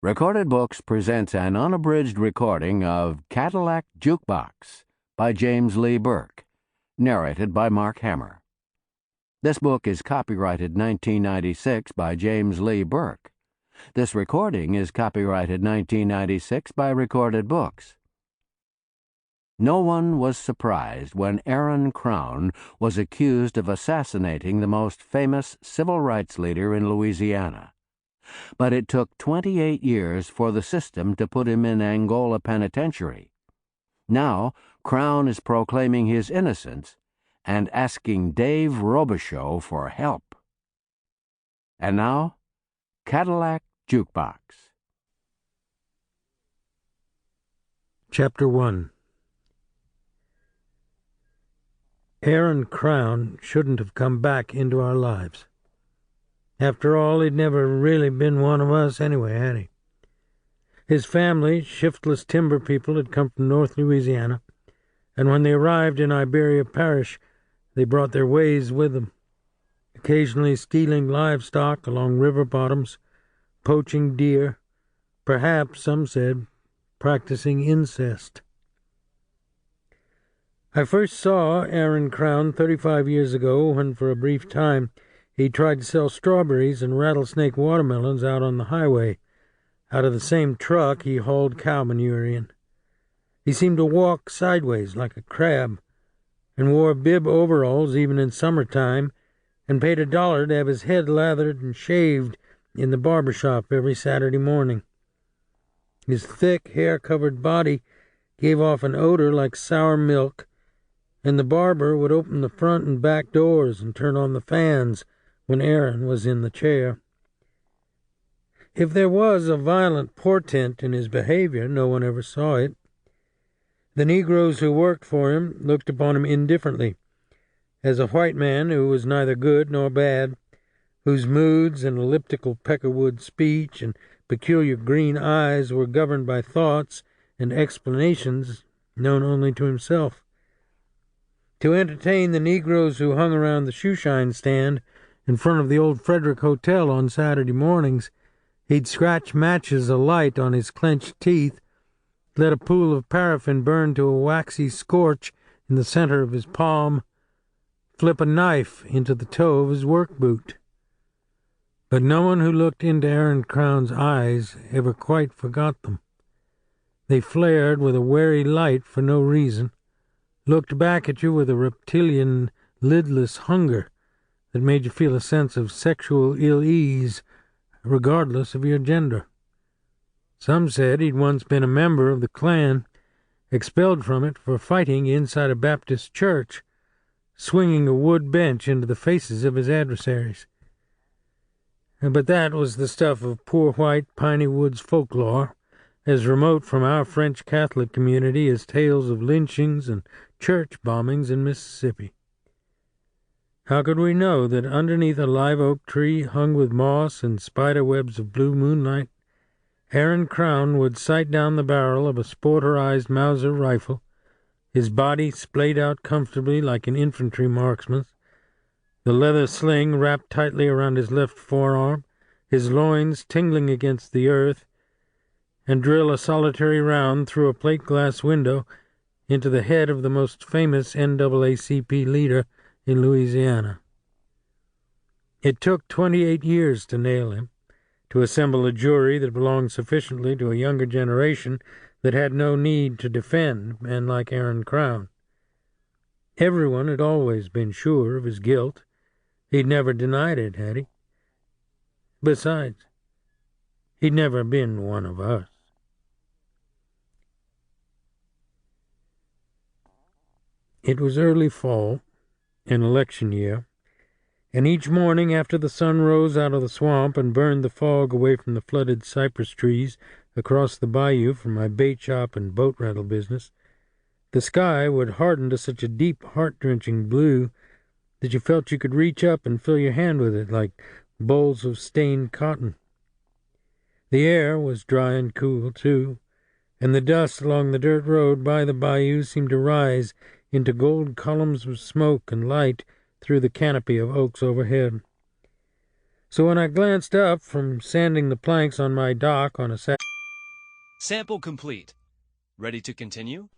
Recorded Books presents an unabridged recording of Cadillac Jukebox by James Lee Burke, narrated by Mark Hammer. This book is copyrighted 1996 by James Lee Burke. This recording is copyrighted 1996 by Recorded Books. No one was surprised when Aaron Crown was accused of assassinating the most famous civil rights leader in Louisiana. But it took 28 years for the system to put him in Angola Penitentiary. Now, Crown is proclaiming his innocence and asking Dave Robicheaux for help. And now, Cadillac Jukebox. Chapter 1. Aaron Crown shouldn't have come back into our lives. After all, he'd never really been one of us anyway, had he? His family, shiftless timber people, had come from North Louisiana, and when they arrived in Iberia Parish, they brought their ways with them, occasionally stealing livestock along river bottoms, poaching deer, perhaps, some said, practicing incest. I first saw Aaron Crown 35 years ago when, for a brief time, he tried to sell strawberries and rattlesnake watermelons out on the highway. Out of the same truck he hauled cow manure in. He seemed to walk sideways like a crab, and wore bib overalls even in summertime, and paid $1 to have his head lathered and shaved in the barber shop every Saturday morning. His thick, hair-covered body gave off an odor like sour milk, and the barber would open the front and back doors and turn on the fans when Aaron was in the chair. If there was a violent portent in his behavior, no one ever saw it. The Negroes who worked for him looked upon him indifferently, as a white man who was neither good nor bad, whose moods and elliptical peckerwood speech and peculiar green eyes were governed by thoughts and explanations known only to himself. To entertain the Negroes who hung around the shoeshine stand in front of the old Frederick Hotel on Saturday mornings, he'd scratch matches alight on his clenched teeth, let a pool of paraffin burn to a waxy scorch in the center of his palm, flip a knife into the toe of his work boot. But no one who looked into Aaron Crown's eyes ever quite forgot them. They flared with a wary light for no reason, looked back at you with a reptilian, lidless hunger that made you feel a sense of sexual ill-ease, regardless of your gender. Some said he'd once been a member of the Klan, expelled from it for fighting inside a Baptist church, swinging a wood bench into the faces of his adversaries. But that was the stuff of poor white Piney Woods folklore, as remote from our French Catholic community as tales of lynchings and church bombings in Mississippi. How could we know that underneath a live oak tree hung with moss and spider webs of blue moonlight, Aaron Crown would sight down the barrel of a sporterized Mauser rifle, his body splayed out comfortably like an infantry marksman's, the leather sling wrapped tightly around his left forearm, his loins tingling against the earth, and drill a solitary round through a plate-glass window into the head of the most famous NAACP leader in Louisiana. It took 28 years to nail him, to assemble a jury that belonged sufficiently to a younger generation that had no need to defend men like Aaron Crown. Everyone had always been sure of his guilt. He'd never denied it, had he? Besides, he'd never been one of us. It was early fall, an election year, and each morning after the sun rose out of the swamp and burned the fog away from the flooded cypress trees across the bayou from my bait shop and boat rental business, the sky would harden to such a deep, heart-drenching blue that you felt you could reach up and fill your hand with it like bowls of stained cotton. The air was dry and cool, too, and the dust along the dirt road by the bayou seemed to rise into gold columns of smoke and light through the canopy of oaks overhead. So when I glanced up from sanding the planks on my dock on a Saturday... Sample complete. Ready to continue?